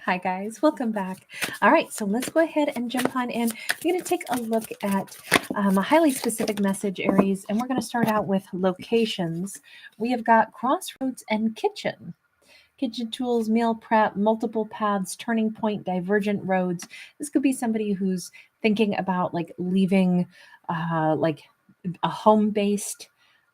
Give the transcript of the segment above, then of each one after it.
Hi guys, welcome back. All right, so let's go ahead and jump on in. We're going to take a look at a highly specific message, Aries, and we're going to start out with locations. We have got crossroads and kitchen. Kitchen tools, meal prep, multiple paths, turning point, divergent roads. This could be somebody who's thinking about like leaving like a home-based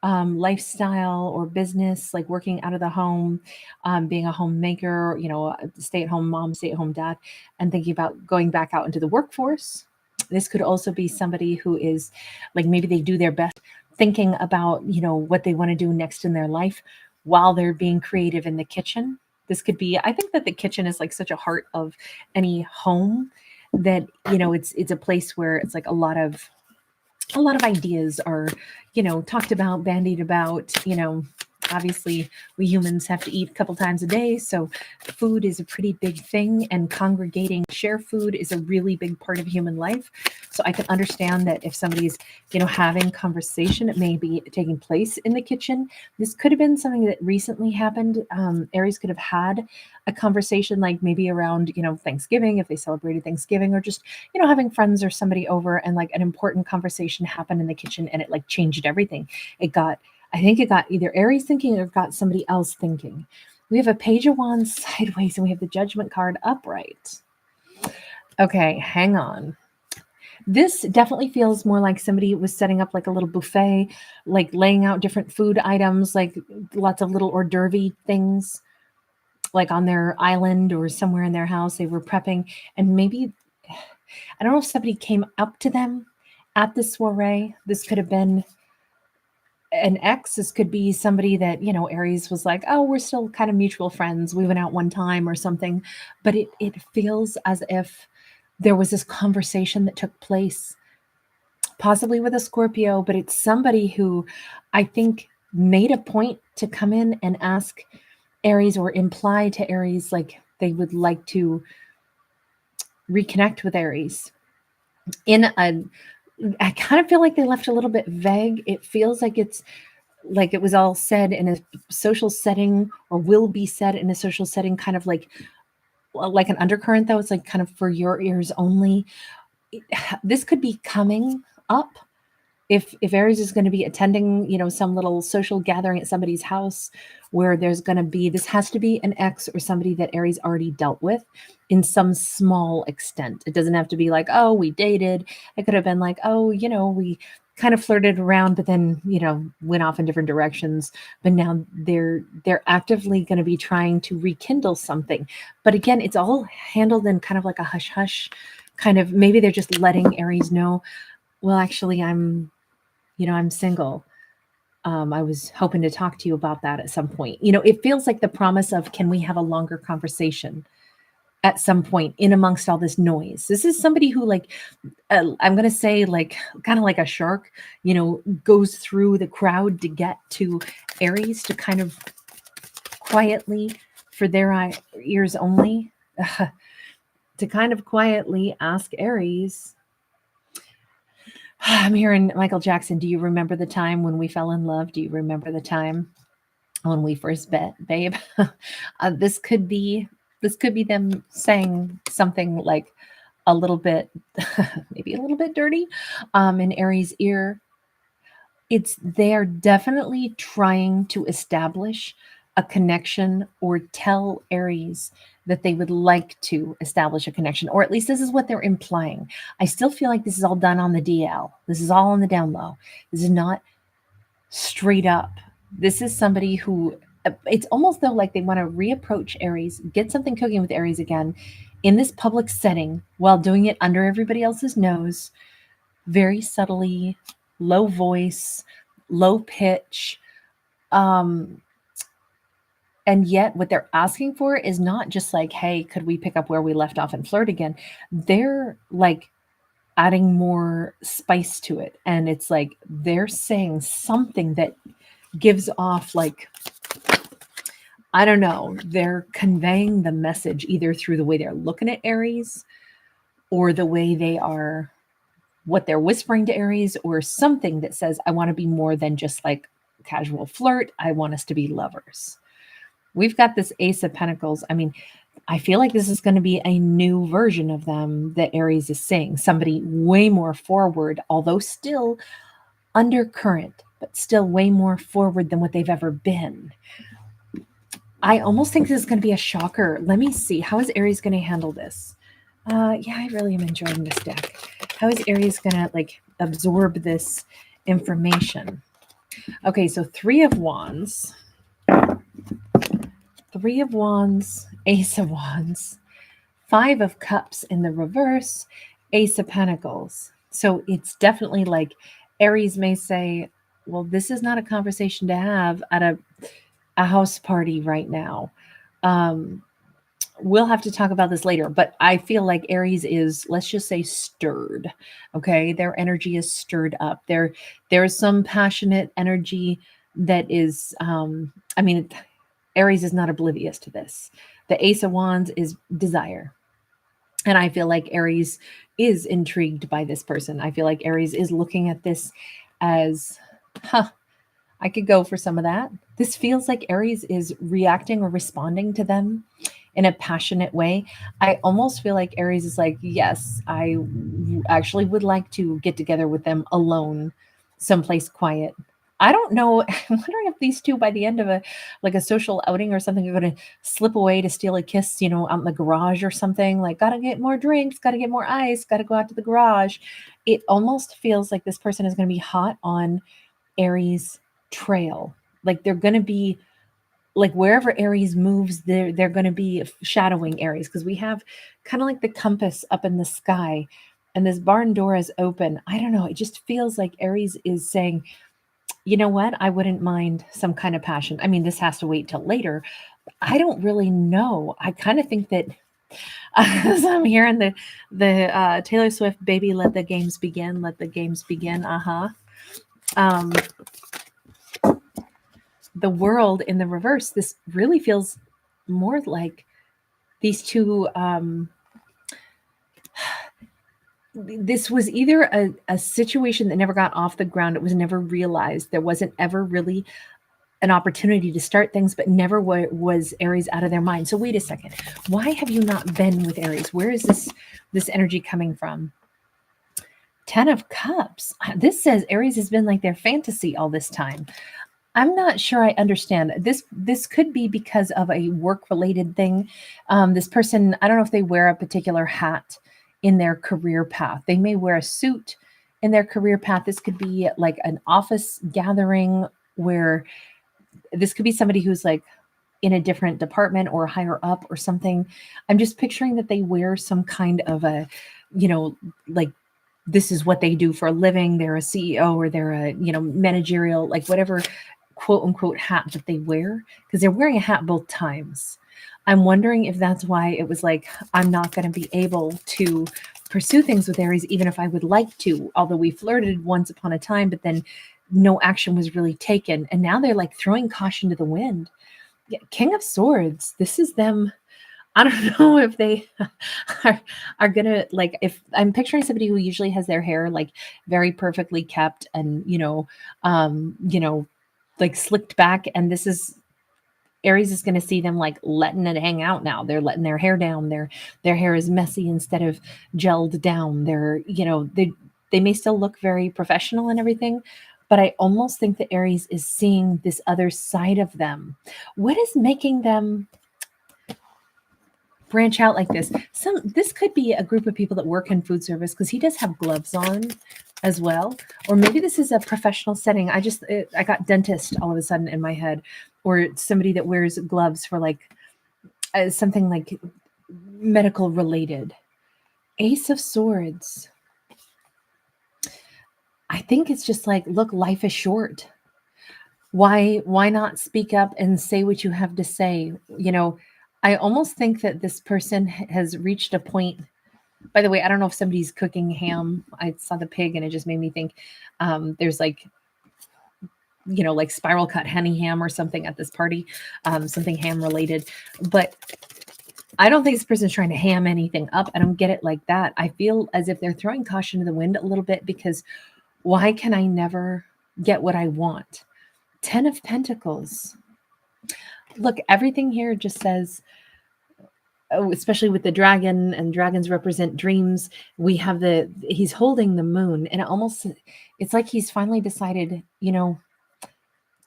lifestyle or business, like working out of the home, being a homemaker, a stay-at-home mom, stay-at-home dad, and thinking about going back out into the workforce. This could also be somebody who is like maybe they do their best thinking about, what they want to do next in their life while they're being creative in the kitchen. This could be, I think that the kitchen is like such a heart of any home that, it's a place where it's like a lot of ideas are, talked about, bandied about, obviously we humans have to eat a couple times a day. So food is a pretty big thing, and congregating, share food is a really big part of human life. So I can understand that if somebody's, having conversation, it may be taking place in the kitchen. This could have been something that recently happened. Aries could have had a conversation like maybe around, Thanksgiving, if they celebrated Thanksgiving, or just, having friends or somebody over, and like an important conversation happened in the kitchen and it like changed everything. I think it got either Aries thinking or got somebody else thinking. We have a page of wands sideways and we have the judgment card upright. Okay, hang on. This definitely feels more like somebody was setting up like a little buffet, like laying out different food items, like lots of little hors d'oeuvre things, like on their island or somewhere in their house. They were prepping, and maybe, I don't know if somebody came up to them at the soiree. This could have been an ex. This could be somebody that, Aries was like, oh, we're still kind of mutual friends. We went out one time or something. But it feels as if there was this conversation that took place, possibly with a Scorpio, but it's somebody who I think made a point to come in and ask Aries or imply to Aries like they would like to reconnect with Aries in a, I kind of feel like they left a little bit vague. It feels like it's like it was all said in a social setting, or will be said in a social setting, kind of like an undercurrent, though. It's like kind of for your ears only. This could be coming up if Aries is going to be attending, some little social gathering at somebody's house where there's going to be, this has to be an ex or somebody that Aries already dealt with in some small extent. It doesn't have to be like, oh, we dated. It could have been like, oh, we kind of flirted around, but then, went off in different directions. But now they're actively going to be trying to rekindle something. But again, it's all handled in kind of like a hush hush kind of, maybe they're just letting Aries know, well, actually, I'm single. I was hoping to talk to you about that at some point. It feels like the promise of, can we have a longer conversation at some point in amongst all this noise? This is somebody who, like, I'm going to say, like, kind of like a shark, goes through the crowd to get to Aries to kind of quietly, for their ears only, to kind of quietly ask Aries. I'm hearing Michael Jackson. Do you remember the time when we fell in love? Do you remember the time when we first met, babe? This could be them saying something like a little bit, maybe a little bit dirty, in Aries' ear. They're definitely trying to establish a connection, or tell Aries that they would like to establish a connection, or at least this is what they're implying. I still feel like this is all done on the DL. This is all on the down low. This is not straight up. This is somebody who, it's almost though like they want to reapproach Aries, get something cooking with Aries again in this public setting while doing it under everybody else's nose, very subtly, low voice, low pitch. And yet what they're asking for is not just like, hey, could we pick up where we left off and flirt again? They're like adding more spice to it. And it's like they're saying something that gives off, like, I don't know, they're conveying the message either through the way they're looking at Aries, or the way they are, what they're whispering to Aries, or something that says, I want to be more than just like casual flirt. I want us to be lovers. We've got this Ace of Pentacles. I mean, I feel like this is going to be a new version of them that Aries is seeing. Somebody way more forward, although still undercurrent, but still way more forward than what they've ever been. I almost think this is going to be a shocker. Let me see. How is Aries going to handle this? Yeah, I really am enjoying this deck. How is Aries going to like absorb this information? Okay, so Three of Wands, Ace of Wands, Five of Cups in the reverse, Ace of Pentacles. So it's definitely like Aries may say, well, this is not a conversation to have at a house party right now. We'll have to talk about this later, but I feel like Aries is, let's just say, stirred. Okay, their energy is stirred up. There's some passionate energy that is. I mean, Aries is not oblivious to this. The Ace of Wands is desire, and I feel like Aries is intrigued by this person. I feel like Aries is looking at this as, huh, I could go for some of that. This feels like Aries is reacting or responding to them in a passionate way. I almost feel like Aries is like, yes, I actually would like to get together with them alone, someplace quiet. I don't know. I'm wondering if these two, by the end of a social outing or something, are going to slip away to steal a kiss, out in the garage or something. Like, gotta get more drinks, gotta get more ice, gotta go out to the garage. It almost feels like this person is going to be hot on Aries trail. Like they're going to be like wherever Aries moves, they're going to be shadowing Aries, because we have kind of like the compass up in the sky and this barn door is open. I don't know. It just feels like Aries is saying, you know what? I wouldn't mind some kind of passion. I mean, this has to wait till later. I don't really know. I kind of think that as I'm hearing the Taylor Swift, baby, let the games begin. Let the games begin. Um, the world in the reverse, this really feels more like these two. This was either a situation that never got off the ground. It was never realized. There wasn't ever really an opportunity to start things, but never was Aries out of their mind. So wait a second. Why have you not been with Aries? Where is this energy coming from? 10 of Cups. This says Aries has been like their fantasy all this time. I'm not sure I understand. This could be because of a work-related thing. This person, I don't know if they wear a particular hat in their career path. They may wear a suit in their career path. This could be like an office gathering where this could be somebody who's like in a different department or higher up or something. I'm just picturing that they wear some kind of a, like this is what they do for a living. They're a CEO or they're a, managerial, like whatever quote unquote hat that they wear, because they're wearing a hat both times. I'm wondering if that's why it was like, I'm not going to be able to pursue things with Aries, even if I would like to, although we flirted once upon a time, but then no action was really taken. And now they're like throwing caution to the wind. Yeah, King of Swords. This is them. I don't know if they are gonna, like, if I'm picturing somebody who usually has their hair like very perfectly kept and like slicked back, and this is Aries is going to see them like letting it hang out now. They're letting their hair down. Their hair is messy instead of gelled down. They may still look very professional and everything, but I almost think that Aries is seeing this other side of them. What is making them branch out like this? This could be a group of people that work in food service, because he does have gloves on as well. Or maybe this is a professional setting. I got dentist all of a sudden in my head, or somebody that wears gloves for like something like medical related. Ace of Swords. I think it's just like, look, life is short. Why not speak up and say what you have to say? I almost think that this person has reached a point. By the way, I don't know if somebody's cooking ham. I saw the pig and it just made me think there's like, like spiral cut honey ham or something at this party, something ham related. But I don't think this person's trying to ham anything up. I don't get it like that. I feel as if they're throwing caution to the wind a little bit, because why can I never get what I want? 10 of Pentacles. Look, everything here just says especially with the dragon, and dragons represent dreams. We have he's holding the moon, and it's like he's finally decided,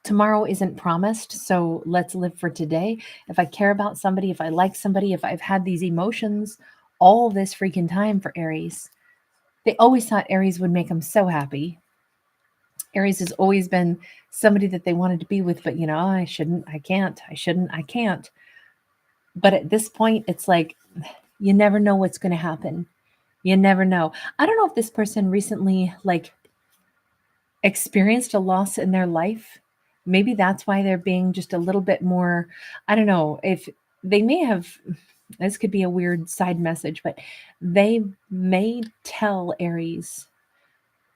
tomorrow isn't promised, so let's live for today. If I care about somebody, if I like somebody, if I've had these emotions all this freaking time for Aries, they always thought Aries would make them so happy. Aries has always been somebody that they wanted to be with, but I shouldn't, I can't, I shouldn't, I can't. But at this point, it's like, you never know what's going to happen. You never know. I don't know if this person recently experienced a loss in their life. Maybe that's why they're being just a little bit more, I don't know, if they may have, this could be a weird side message, but they may tell Aries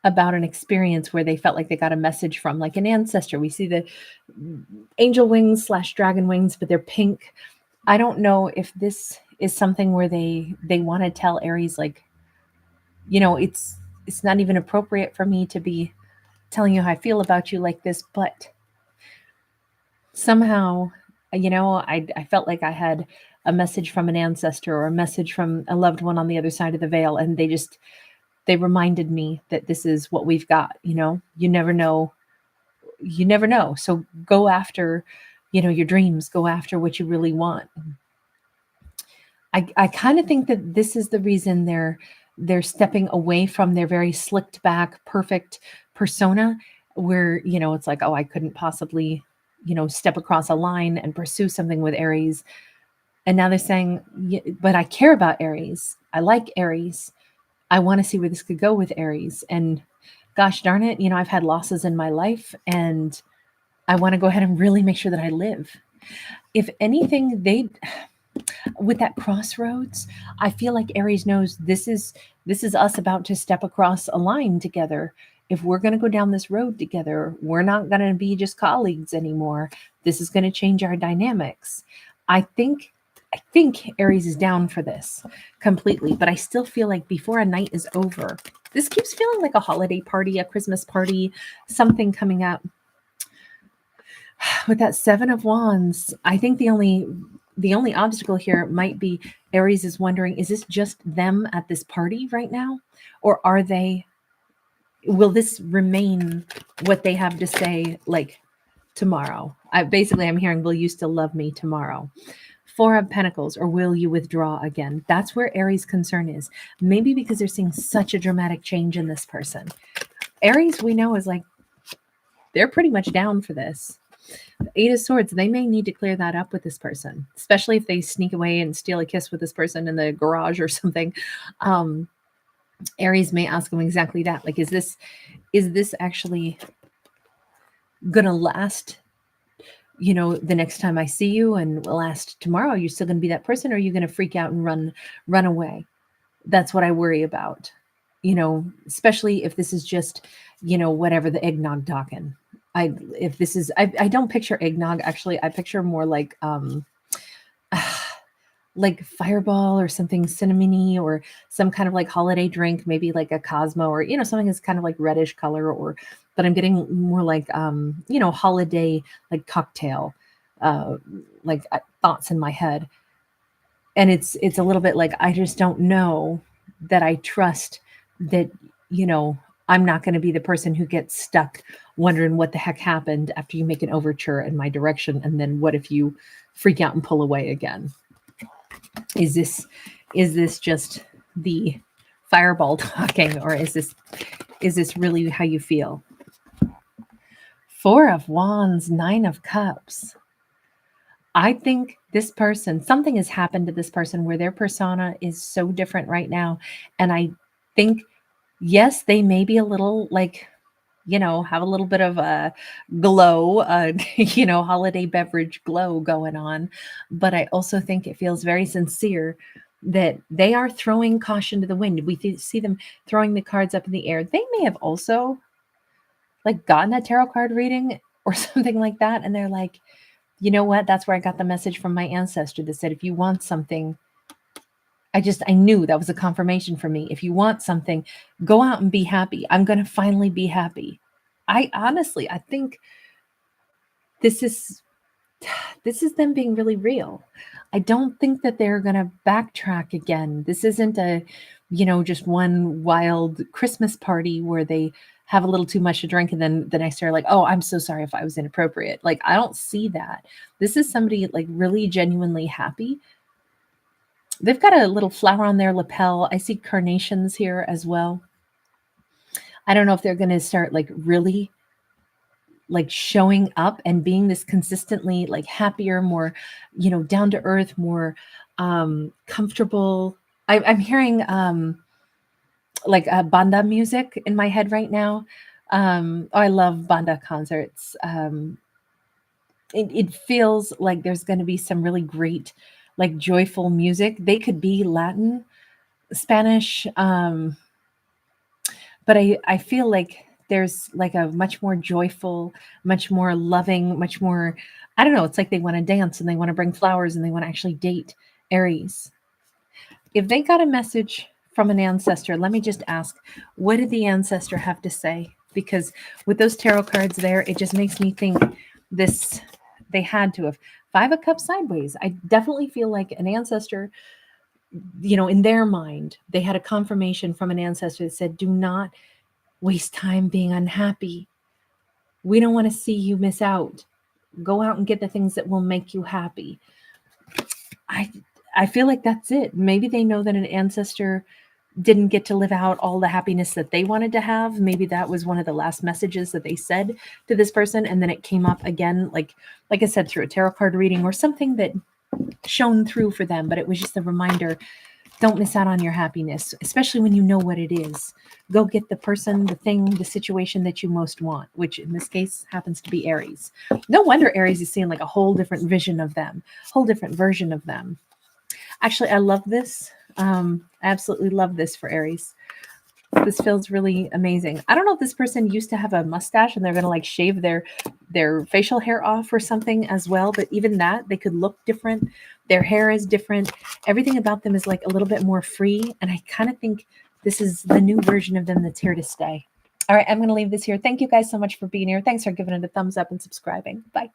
about an experience where they felt like they got a message from like an ancestor. We see the angel wings / dragon wings, but they're pink. I don't know if this is something where they want to tell Aries, it's not even appropriate for me to be telling you how I feel about you like this, but somehow, I felt like I had a message from an ancestor or a message from a loved one on the other side of the veil, and they reminded me that this is what we've got. You never know. So go after, your dreams, go after what you really want. I kind of think that this is the reason they're stepping away from their very slicked back, perfect persona where, it's like, oh, I couldn't possibly, step across a line and pursue something with Aries. And now they're saying, yeah, but I care about Aries. I like Aries. I want to see where this could go with Aries. And gosh darn it, I've had losses in my life and I want to go ahead and really make sure that I live. If anything, with that crossroads, I feel like Aries knows this is us about to step across a line together. If we're going to go down this road together, we're not going to be just colleagues anymore. This is going to change our dynamics. I think Aries is down for this completely, but I still feel like before a night is over, this keeps feeling like a holiday party, a Christmas party, something coming up. With that Seven of Wands, I think the only obstacle here might be Aries is wondering, is this just them at this party right now? Or will this remain what they have to say like tomorrow? I'm hearing, will you still love me tomorrow? Four of Pentacles, or will you withdraw again? That's where Aries' concern is. Maybe because they're seeing such a dramatic change in this person. Aries, we know, is like, they're pretty much down for this. Eight of Swords, they may need to clear that up with this person, especially if they sneak away and steal a kiss with this person in the garage or something. Aries may ask them exactly that. Like, is this actually going to last, the next time I see you, and last tomorrow? Are you still going to be that person, or are you going to freak out and run away? That's what I worry about, especially if this is just, whatever, the eggnog talking. I don't picture eggnog. Actually, I picture more like Fireball or something cinnamony, or some kind of like holiday drink, maybe like a Cosmo, or something that's kind of like reddish color, but I'm getting more like holiday like cocktail thoughts in my head. And it's a little bit like, I just don't know that I trust that, I'm not going to be the person who gets stuck wondering what the heck happened after you make an overture in my direction. And then what if you freak out and pull away again? Is this just the fireball talking, or is this really how you feel? Four of Wands, Nine of Cups. I think this person, something has happened to this person where their persona is so different right now. And I think, yes, they may be a little have a little bit of a glow, holiday beverage glow going on. But I also think it feels very sincere that they are throwing caution to the wind. We see them throwing the cards up in the air. They may have also gotten a tarot card reading or something like that. And they're like, you know what? That's where I got the message from my ancestor that said, if you want something, I knew that was a confirmation for me. If you want something, go out and be happy. I'm going to finally be happy. I think this is this is them being really real. I don't think that they're going to backtrack again. This isn't a, just one wild Christmas party where they have a little too much to drink and then the next day are like, oh, I'm so sorry if I was inappropriate. Like, I don't see that. This is somebody like really genuinely happy. They've got a little flower on their lapel. I see carnations here as well. I don't know if they're going to start like really like showing up and being this consistently like happier, more, down to earth, more comfortable. I'm hearing like banda music in my head right now. I love banda concerts. It feels like there's going to be some really great, like joyful music. They could be Latin, Spanish, but I feel like there's like a much more joyful, much more loving, much more, I don't know, it's like they want to dance and they want to bring flowers and they want to actually date Aries. If they got a message from an ancestor, let me just ask, what did the ancestor have to say? Because with those tarot cards there, it just makes me think this, they had to have. Five of Cups sideways. I definitely feel like an ancestor, in their mind, they had a confirmation from an ancestor that said, do not waste time being unhappy. We don't want to see you miss out. Go out and get the things that will make you happy. I feel like that's it. Maybe they know that an ancestor didn't get to live out all the happiness that they wanted to have. Maybe that was one of the last messages that they said to this person, and then it came up again, like I said, through a tarot card reading or something that shone through for them. But it was just a reminder, don't miss out on your happiness, especially when you know what it is. Go get the person, the thing, the situation that you most want, which in this case happens to be Aries. No wonder Aries is seeing like a whole different vision of them, whole different version of them. Actually, I love this. I absolutely love this for Aries. This feels really amazing. I don't know if this person used to have a mustache and they're going to like shave their facial hair off or something as well. But even that, they could look different. Their hair is different. Everything about them is like a little bit more free. And I kind of think this is the new version of them that's here to stay. All right, I'm going to leave this here. Thank you guys so much for being here. Thanks for giving it a thumbs up and subscribing. Bye.